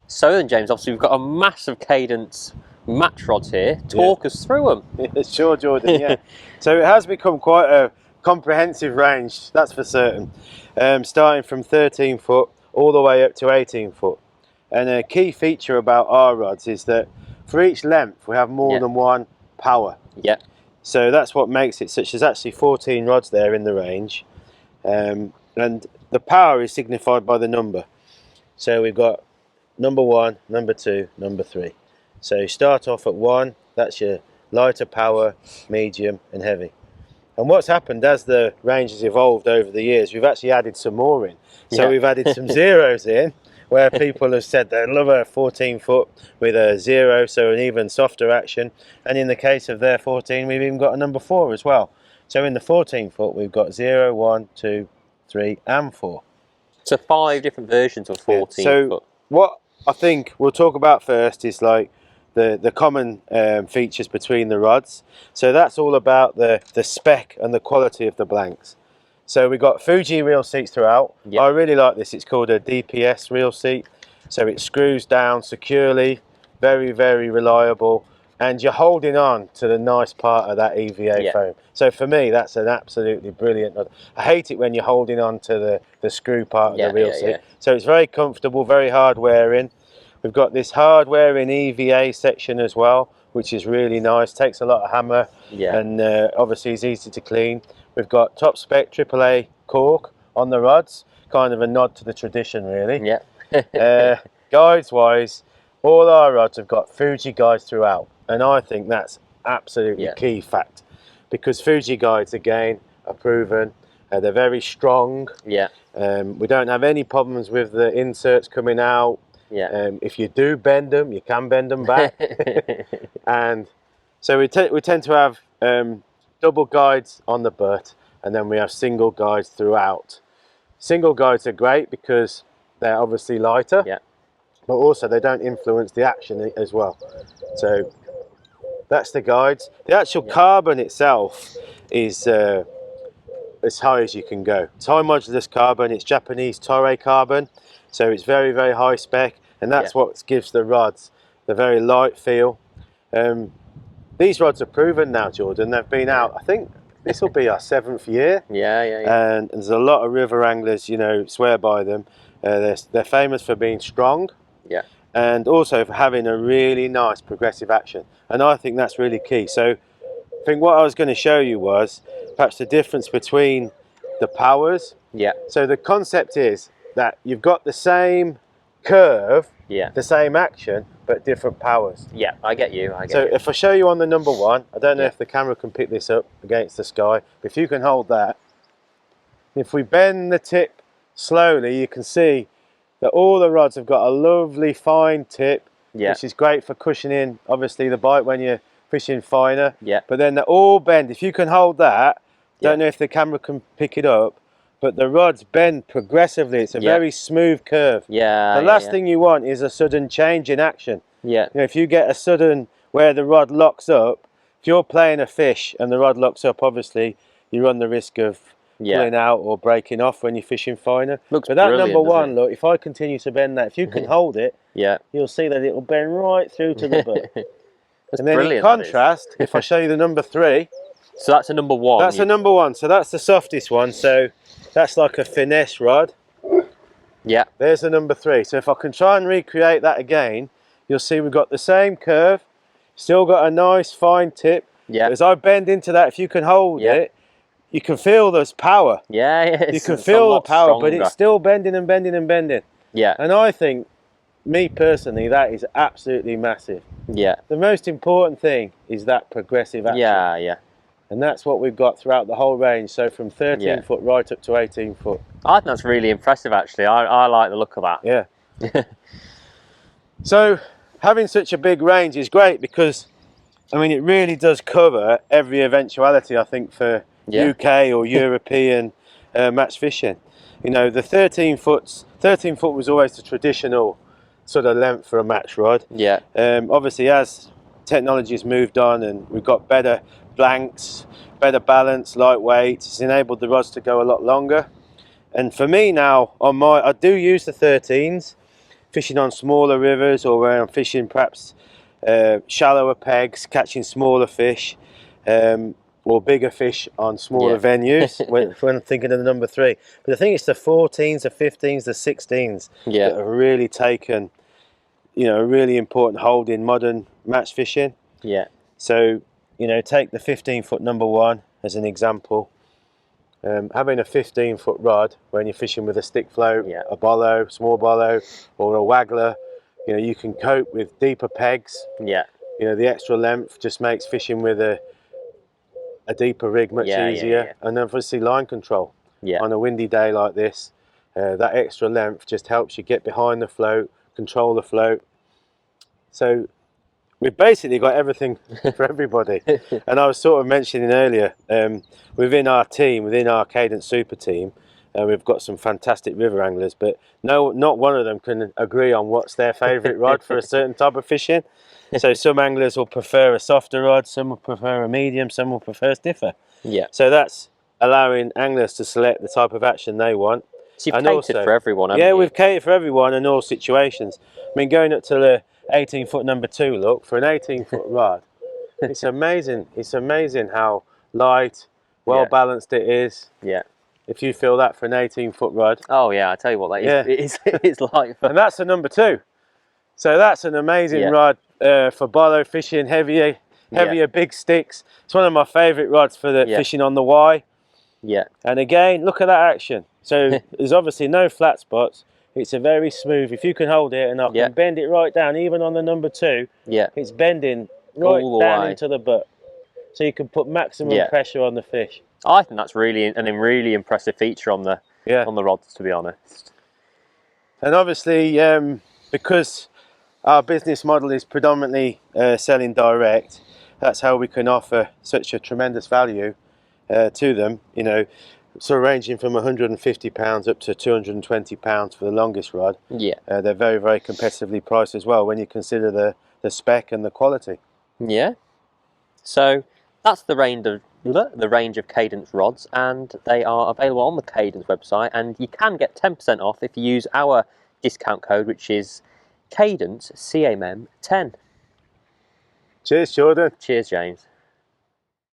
So then, James, obviously we've got a massive Cadence match rods here. Talk us through them. Sure, Jordan, yeah. So it has become quite a comprehensive range, that's for certain. Starting from 13 foot all the way up to 18 foot. And a key feature about our rods is that for each length we have more than one power. Yeah. So that's what makes it such. There's actually 14 rods there in the range. And the power is signified by the number. So we've got number 1, number 2, number 3. So you start off at 1, that's your lighter power, medium and heavy. And what's happened as the range has evolved over the years, we've actually added some more in. So we've added some zeros in, where people have said they love a 14 foot with a 0, so an even softer action. And in the case of their 14, we've even got a number 4 as well. So in the 14 foot, we've got 0, 1, 2, 3 and 4. So 5 different versions of 14 foot. What I think we'll talk about first is like the common features between the rods. So that's all about the spec and the quality of the blanks. So we've got Fuji reel seats throughout. I really like this. It's called a DPS reel seat. So it screws down securely, very, very reliable. And you're holding on to the nice part of that EVA foam. So for me, that's an absolutely brilliant rod. I hate it when you're holding on to the screw part of the reel seat. So it's very comfortable, very hard wearing. We've got this hard wearing EVA section as well, which is really nice. Takes a lot of hammer and obviously is easy to clean. We've got top spec AAA cork on the rods, kind of a nod to the tradition really. Guides wise, all our rods have got Fuji guides throughout, and I think that's absolutely key fact, because Fuji guides again are proven. They're very strong. We don't have any problems with the inserts coming out. If you do bend them, you can bend them back. And so we tend to have double guides on the butt, and then we have single guides throughout. Single guides are great because they're obviously lighter, but also they don't influence the action as well. So that's the guides. The actual carbon itself is as high as you can go. It's high modulus carbon. It's Japanese Toray carbon, so it's very, very high spec, and that's what gives the rods the very light feel. These rods are proven now, Jordan. They've been out, I think this will be our 7th year. And there's a lot of river anglers, you know, swear by them. They're famous for being strong, and also for having a really nice progressive action. And I think that's really key. So I think what I was going to show you was perhaps the difference between the powers. So the concept is that you've got the same curve, the same action, but different powers. I get you. So if I show you on the number 1, I don't know if the camera can pick this up against the sky, but if you can hold that, if we bend the tip slowly, you can see that all the rods have got a lovely fine tip, which is great for cushioning obviously the bite when you're fishing finer. But then they're all bend. If you can hold that, don't know if the camera can pick it up, but the rods bend progressively. It's a very smooth curve. The last thing you want is a sudden change in action. You know, if you get a sudden where the rod locks up, if you're playing a fish and the rod locks up, obviously you run the risk of pulling out or breaking off when you're fishing finer. But that number 1, look, if I continue to bend that, if you can hold it, you'll see that it'll bend right through to the butt. And then in contrast, if I show you the number 3. So that's a number 1. That's a number 1. So that's the softest one. So that's like a finesse rod. There's the number 3. So if I can try and recreate that again, you'll see we've got the same curve, still got a nice fine tip. As I bend into that, if you can hold it, you can feel there's power. You can feel the power, stronger. But it's still bending and bending and bending. And I think, me personally, that is absolutely massive. The most important thing is that progressive action. And that's what we've got throughout the whole range. So from 13 foot right up to 18 foot. I think that's really impressive, actually. I like the look of that. So having such a big range is great because, I mean, it really does cover every eventuality, I think, for UK or European match fishing. You know, the 13 foot was always the traditional sort of length for a match rod. Obviously, as technology has moved on and we've got better blanks, better balance, lightweight, it's enabled the rods to go a lot longer. And for me now, I do use the 13s, fishing on smaller rivers, or where I'm fishing perhaps shallower pegs, catching smaller fish, or bigger fish on smaller venues, when I'm thinking of the number 3. But I think it's the 14s, the 15s, the 16s that have really taken, you know, a really important hold in modern match fishing. Yeah. So, you know, take the 15-foot number 1 as an example. Having a 15-foot rod when you're fishing with a stick float, a bolo, small bolo, or a waggler, you know, you can cope with deeper pegs. Yeah. You know, the extra length just makes fishing with a deeper rig much easier. And obviously line control. On a windy day like this, that extra length just helps you get behind the float, control the float. So we've basically got everything for everybody. And I was sort of mentioning earlier, within our team, within our Cadence Super team, we've got some fantastic river anglers, but not one of them can agree on what's their favourite rod for a certain type of fishing. So some anglers will prefer a softer rod, some will prefer a medium, some will prefer stiffer. Yeah. So that's allowing anglers to select the type of action they want. So you've catered for everyone, haven't you? Yeah, we've catered for everyone in all situations. I mean, going up to the 18-foot number 2, look, for an 18-foot rod, it's amazing. It's amazing how light, well balanced it is. Yeah. If you feel that for an 18-foot rod. Oh yeah, I tell you what, that is, it's like. And that's a number 2. So that's an amazing rod for bolo fishing, heavier big sticks. It's one of my favourite rods for the fishing on the Y. Yeah. And again, look at that action. So there's obviously no flat spots. It's a very smooth, if you can hold it and I can bend it right down, even on the number 2, it's bending right down into the butt. So you can put maximum pressure on the fish. I think that's really a really impressive feature on the rods, to be honest. And obviously, because our business model is predominantly selling direct, that's how we can offer such a tremendous value to them. You know, so ranging from £150 up to £220 for the longest rod. Yeah. They're very, very competitively priced as well when you consider the spec and the quality. Yeah. So that's the range of Cadence rods, and they are available on the Cadence website, and you can get 10% off if you use our discount code, which is Cadence CMM10. Cheers, Jordan. Cheers, James.